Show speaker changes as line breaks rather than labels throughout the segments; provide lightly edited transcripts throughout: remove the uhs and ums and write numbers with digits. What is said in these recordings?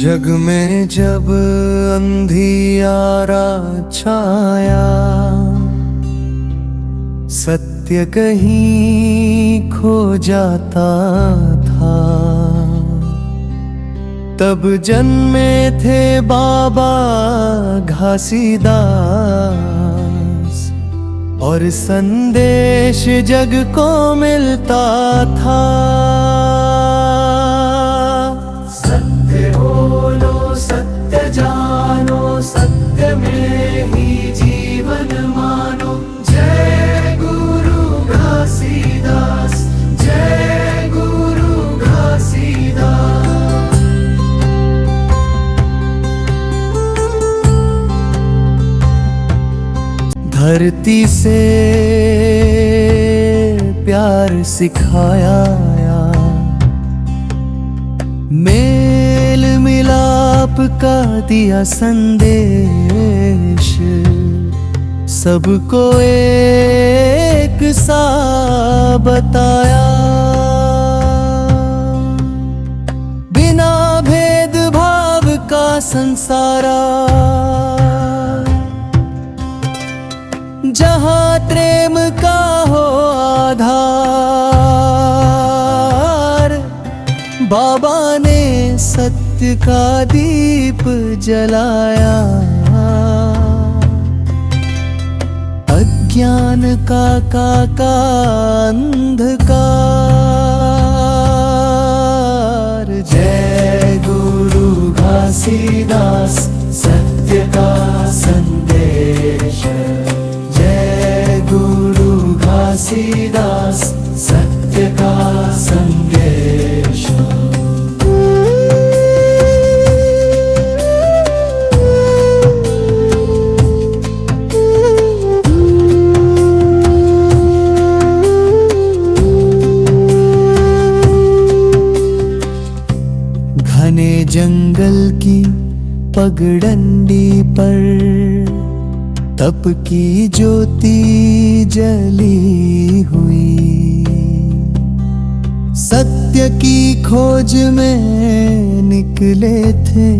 जग में जब अंधियारा छाया, सत्य कहीं खो जाता था। तब जन्मे थे बाबा घासीदास, और संदेश जग को मिलता था। सत्य बोलो, सत्य जानो, सत्य में ही जीवन मानो। जय गुरु घासीदास, जय गुरु घासीदास। धरती से प्यार सिखाया, मेल मिलाप का दिया संदेश। सबको एक सा बताया, बिना भेदभाव का संसारा। जहाँ प्रेम का हो आधार, बाबा ने सत्य का दीप जलाया। अज्ञान का अंधकार। जय गुरु घासीदास, सत्य का संदेश। जय गुरु घासीदास, सत्य का संदेश। घने जंगल की पगडंडी पर तप की ज्योति जली हुई। सत्य की खोज में निकले थे,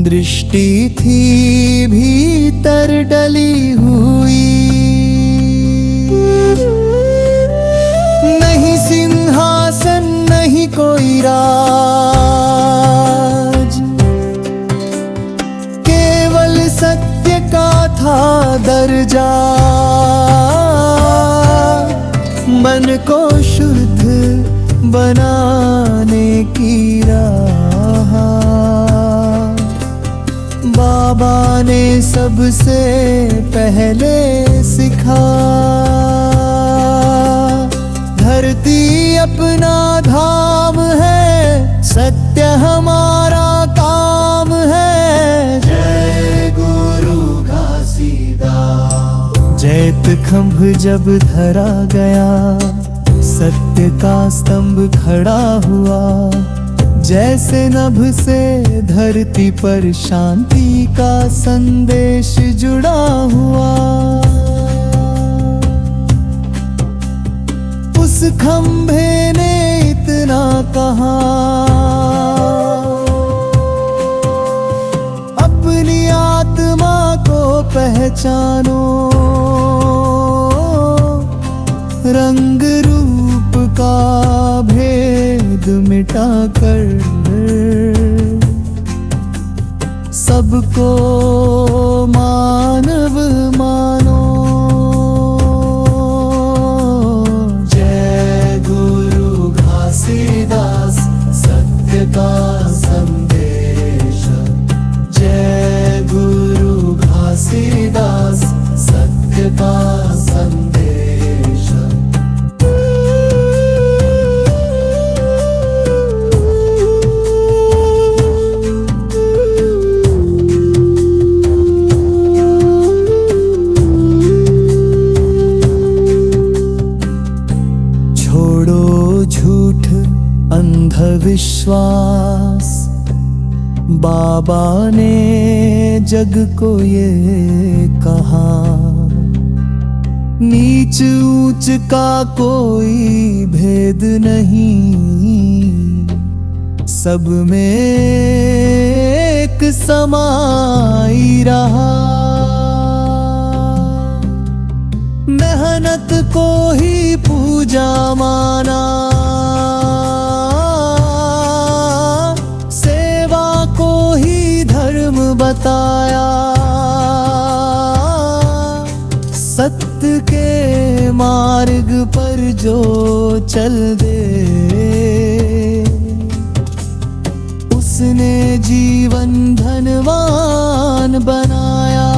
दृष्टि थी भीतर डली हुई। नहीं सिंहासन, नहीं कोई राज, केवल सत्य का था दर्जा। मन को शुद्ध बनाने की राह बाबा ने सबसे पहले सिखा। धरती अपना धाम है, सत्य हमारा काम है। जय गुरु घासीदास। जैत खंभ जब धरा गया, सत्य का स्तंभ खड़ा हुआ। जैसे नभ से धरती पर शांति का संदेश जुड़ा हुआ। उस खंभे ने इतना कहा, अपनी आत्मा को पहचानो। रंग रूप का भेद मिटाकर सबको मानव मानो। जय गुरु घासीदास, सत्य का संदेश। जय गुरु घासीदास, सत्य का संदेश। अंधविश्वास, बाबा ने जग को ये कहा। नीच ऊंच का कोई भेद नहीं, सब में एक समाई रहा। मेहनत को ही पूजा माना, सेवा को ही धर्म बताया। सत्य के मार्ग पर जो चल दे, उसने जीवन धनवान बनाया।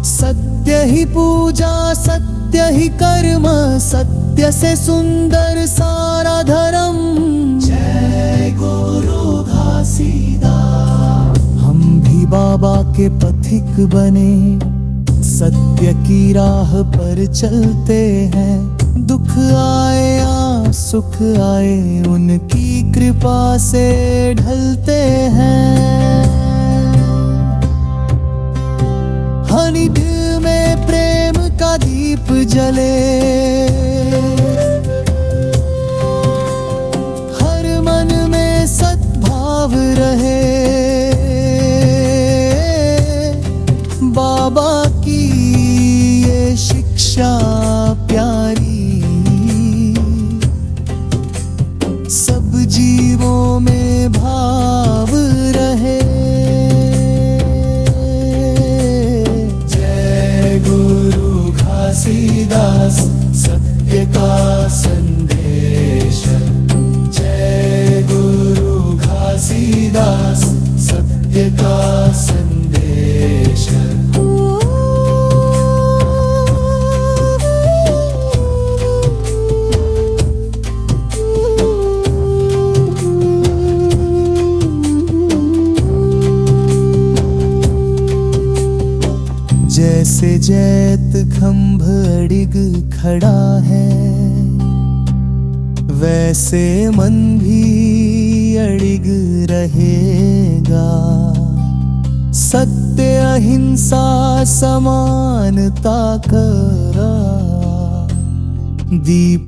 सत्य ही पूजा, सत्य ही कर्म, सत्य से सुंदर सारा धर्म। जय गुरु घासीदास। हम भी बाबा के पथिक बने, सत्य की राह पर चलते हैं। दुख आए या सुख आए, उनकी कृपा से ढलते हैं। हनी दिल में प्रेम का दीप जले, हर मन में सद्भाव रहे। बाबा की ये शिक्षा प्यारी, सब जीवों में भाव रहे। जय गुरु घासीदास, सत्य का संदेश। जय गुरु घासीदास, सत्य का संदेश। जैसे जैत खंभ अडिग खड़ा है, वैसे मन भी अडिग रहेगा। सत्य अहिंसा समानता का दीप